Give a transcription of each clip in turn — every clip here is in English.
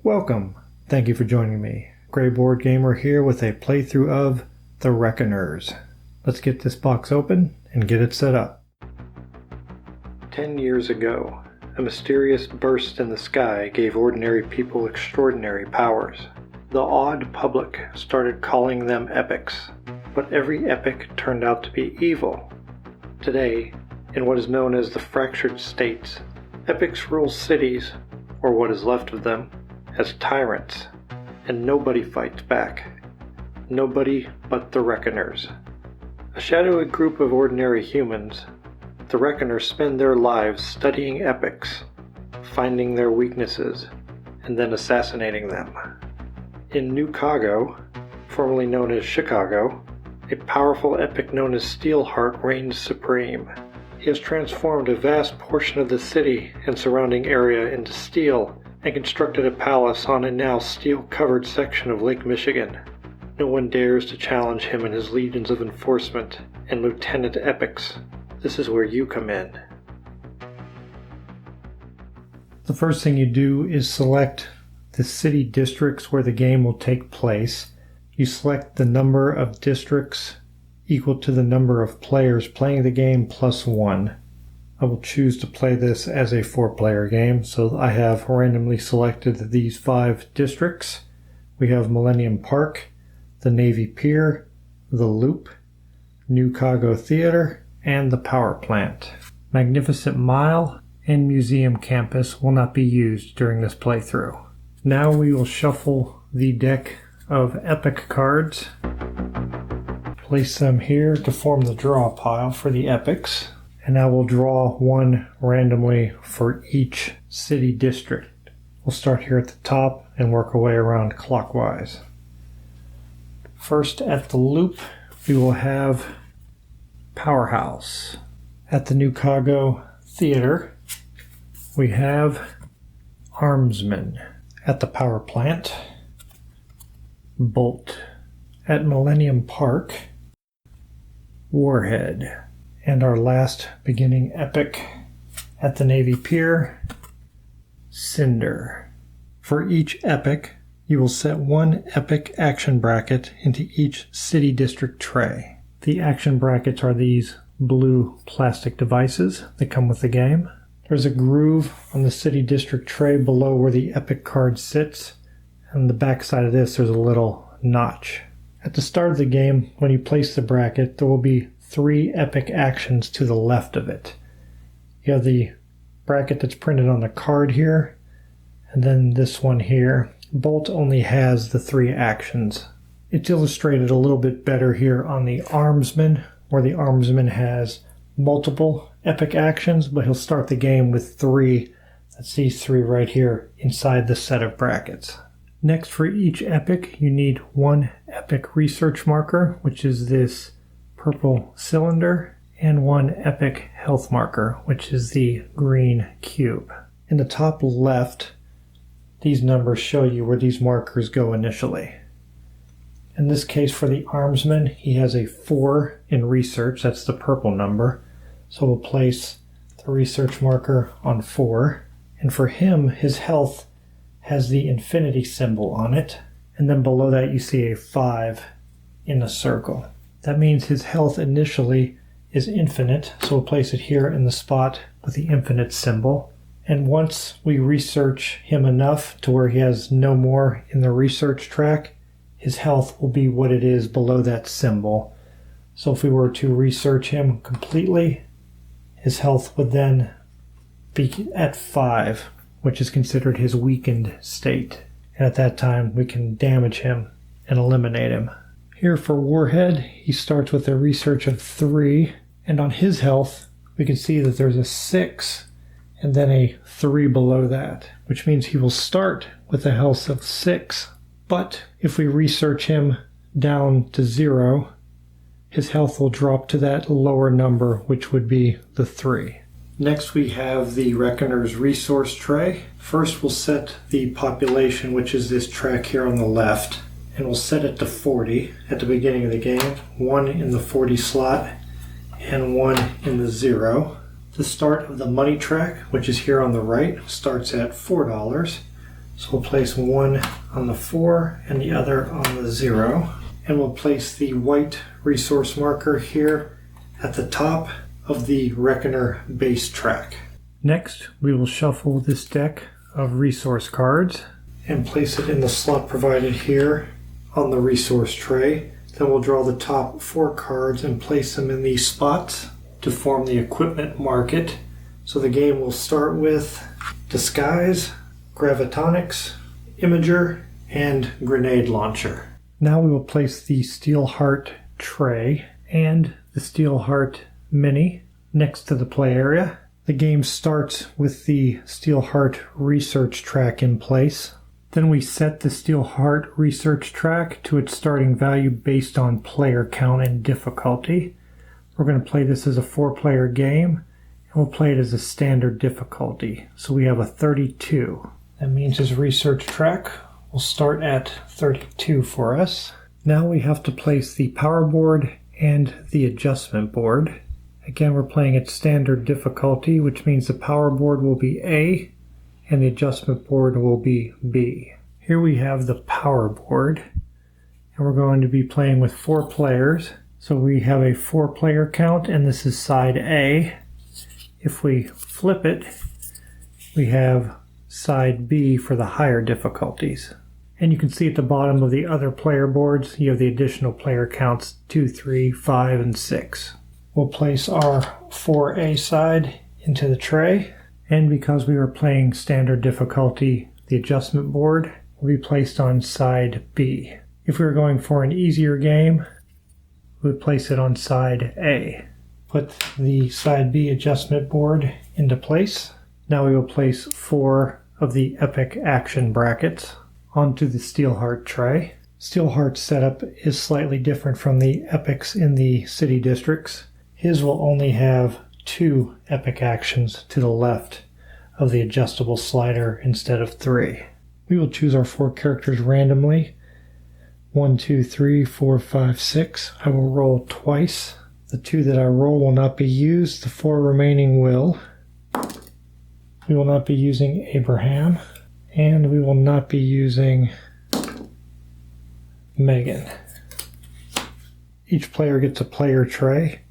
Welcome! Thank you for joining me. Grayboardgamer here with a playthrough of The Reckoners. Let's get this box open and get it set up. 10 years ago, a mysterious burst in the sky gave ordinary people extraordinary powers. The awed public started calling them epics, but every epic turned out to be evil. Today, in what is known as the Fractured States, epics rule cities, or what is left of them, as tyrants, and nobody fights back. Nobody but the Reckoners. A shadowy group of ordinary humans, the Reckoners spend their lives studying epics, finding their weaknesses, and then assassinating them. In New Cago, formerly known as Chicago, a powerful epic known as Steelheart reigns supreme. He has transformed a vast portion of the city and surrounding area into steel and constructed a palace on a now steel-covered section of Lake Michigan. No one dares to challenge him and his legions of enforcement and Lieutenant Epics. This is where you come in. The first thing you do is select the city districts where the game will take place. You select the number of districts equal to the number of players playing the game plus 1. I will choose to play this as a 4-player game, so I have randomly selected these 5 districts. We have Millennium Park, the Navy Pier, the Loop, New Cago Theater, and the Power Plant. Magnificent Mile and Museum Campus will not be used during this playthrough. Now we will shuffle the deck of epic cards. Place them here to form the draw pile for the epics. And I will draw one randomly for each city district. We'll start here at the top and work our way around clockwise. First at the Loop, we will have Powerhouse. At the New Cago Theater, we have Armsman. At the Power Plant, Bolt. At Millennium Park, Warhead. And our last beginning epic at the Navy Pier, Cinder. For each epic, you will set one epic action bracket into each city district tray. The action brackets are these blue plastic devices that come with the game. There's a groove on the city district tray below where the epic card sits. And on the back side of this, there's a little notch. At the start of the game, when you place the bracket, there will be 3 epic actions to the left of it. You have the bracket that's printed on the card here, and then this one here. Bolt only has the 3 actions. It's illustrated a little bit better here on the Armsman, where the Armsman has multiple epic actions, but he'll start the game with 3. That's these 3 right here inside the set of brackets. Next, for each epic, you need 1 epic research marker, which is this purple cylinder, and 1 epic health marker, which is the green cube. In the top left, these numbers show you where these markers go initially. In this case, for the Armsman, he has a 4 in research. That's the purple number. So we'll place the research marker on 4. And for him, his health has the infinity symbol on it. And then below that, you see a 5 in a circle. That means his health initially is infinite, so we'll place it here in the spot with the infinite symbol. And once we research him enough to where he has no more in the research track, his health will be what it is below that symbol. So if we were to research him completely, his health would then be at 5, which is considered his weakened state. And at that time, we can damage him and eliminate him. Here for Warhead, he starts with a research of 3, and on his health, we can see that there's a 6 and then a 3 below that, which means he will start with a health of 6, but if we research him down to 0, his health will drop to that lower number, which would be the 3. Next we have the Reckoner's resource tray. First we'll set the population, which is this track here on the left, and we'll set it to 40 at the beginning of the game, 1 in the 40 slot and 1 in the 0. The start of the money track, which is here on the right, starts at $4. So we'll place one on the 4 and the other on the 0. And we'll place the white resource marker here at the top of the Reckoner base track. Next, we will shuffle this deck of resource cards and place it in the slot provided here on the resource tray. Then we'll draw the top 4 cards and place them in these spots to form the equipment market. So the game will start with Disguise, Gravitonics, Imager, and Grenade Launcher. Now we will place the Steelheart tray and the Steelheart Mini next to the play area. The game starts with the Steelheart research track in place. Then we set the Steelheart research track to its starting value based on player count and difficulty. We're going to play this as a 4-player game, and we'll play it as a standard difficulty. So we have a 32. That means his research track will start at 32 for us. Now we have to place the power board and the adjustment board. Again, we're playing at standard difficulty, which means the power board will be A and the adjustment board will be B. Here we have the power board, and we're going to be playing with 4 players. So we have a 4-player count, and this is side A. If we flip it, we have side B for the higher difficulties. And you can see at the bottom of the other player boards, you have the additional player counts 2, 3, 5, and 6. We'll place our 4A side into the tray, and because we were playing standard difficulty, the adjustment board will be placed on side B. If we were going for an easier game, we would place it on side A. Put the side B adjustment board into place. Now we will place 4 of the Epic action brackets onto the Steelheart tray. Steelheart's setup is slightly different from the Epics in the city districts. His will only have 2 Epic actions to the left of the adjustable slider instead of 3. We will choose our 4 characters randomly. 1, 2, 3, 4, 5, 6. I will roll twice. The 2 that I roll will not be used. The 4 remaining will. We will not be using Abraham. And we will not be using Megan. Each player gets a player tray,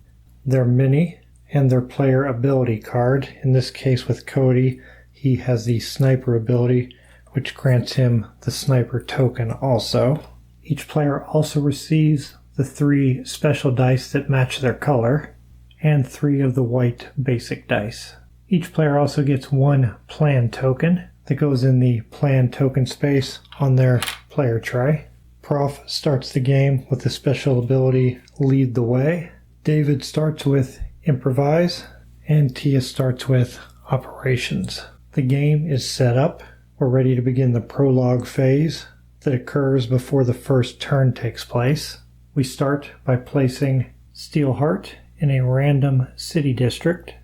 their mini, and their player ability card. In this case with Cody, he has the sniper ability, which grants him the sniper token also. Each player also receives the 3 special dice that match their color, and 3 of the white basic dice. Each player also gets 1 plan token that goes in the plan token space on their player tray. Prof starts the game with the special ability Lead the Way. David starts with Improvise, and Tia starts with Operations. The game is set up. We're ready to begin the prologue phase that occurs before the first turn takes place. We start by placing Steelheart in a random city district.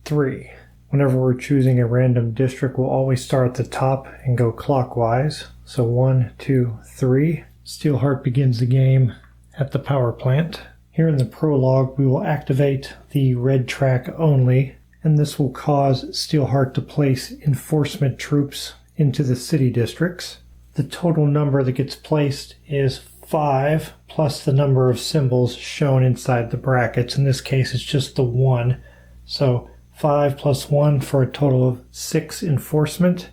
3. Whenever we're choosing a random district, we'll always start at the top and go clockwise. So 1, 2, 3. Steelheart begins the game at the power plant. Here in the prologue, we will activate the red track only, and this will cause Steelheart to place enforcement troops into the city districts. The total number that gets placed is 5 plus the number of symbols shown inside the brackets. In this case, it's just the 1. So 5 plus 1 for a total of 6 enforcement,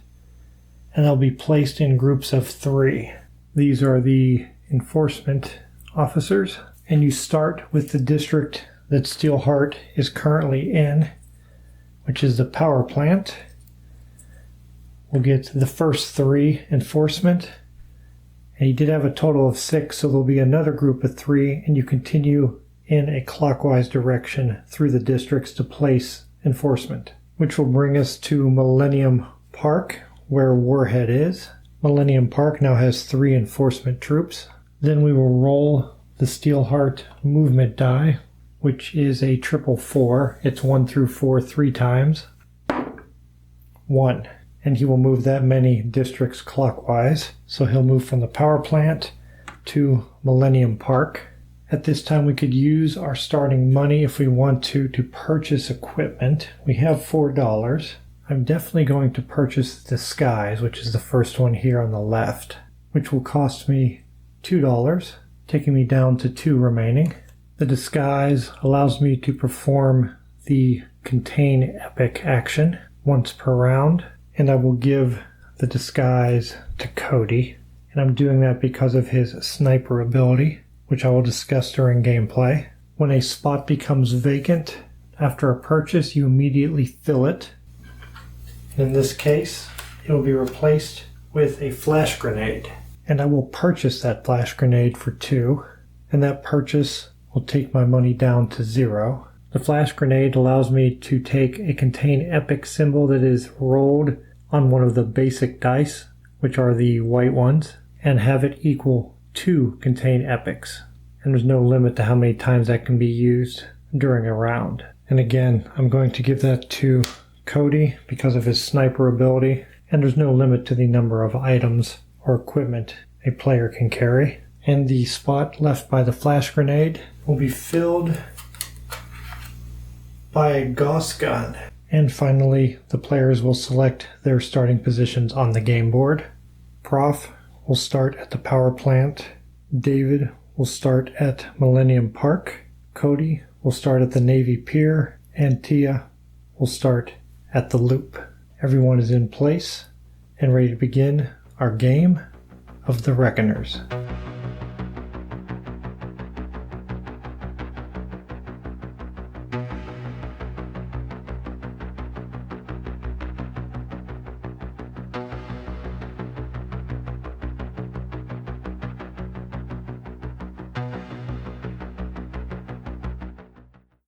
and they'll be placed in groups of 3. These are the enforcement officers, and you start with the district that Steelheart is currently in, which is the power plant. We'll get the first 3 enforcement, and you did have a total of 6, so there'll be another group of 3, and you continue in a clockwise direction through the districts to place enforcement, which will bring us to Millennium Park, where Warhead is. Millennium Park now has 3 enforcement troops. Then we will roll the Steelheart movement die, which is a 444. It's 1 through 4 3 times. 1. And he will move that many districts clockwise. So he'll move from the power plant to Millennium Park. At this time, we could use our starting money if we want to purchase equipment. We have $4. I'm definitely going to purchase the Disguise, which is the first one here on the left, which will cost me $2, taking me down to 2 remaining. The Disguise allows me to perform the Contain Epic action once per round, and I will give the Disguise to Cody, and I'm doing that because of his sniper ability, which I will discuss during gameplay. When a spot becomes vacant after a purchase, you immediately fill it. In this case, it will be replaced with a flash grenade, and I will purchase that flash grenade for 2, and that purchase will take my money down to 0. The flash grenade allows me to take a Contain Epic symbol that is rolled on one of the basic dice, which are the white ones, and have it equal 2 Contain Epics. And there's no limit to how many times that can be used during a round. And again, I'm going to give that to Cody because of his sniper ability, and there's no limit to the number of items or equipment a player can carry. And the spot left by the flash grenade will be filled by a Gauss gun. And finally, the players will select their starting positions on the game board. Prof will start at the power plant. David will start at Millennium Park. Cody will start at the Navy Pier. And Tia will start at the Loop. Everyone is in place and ready to begin our game of the Reckoners.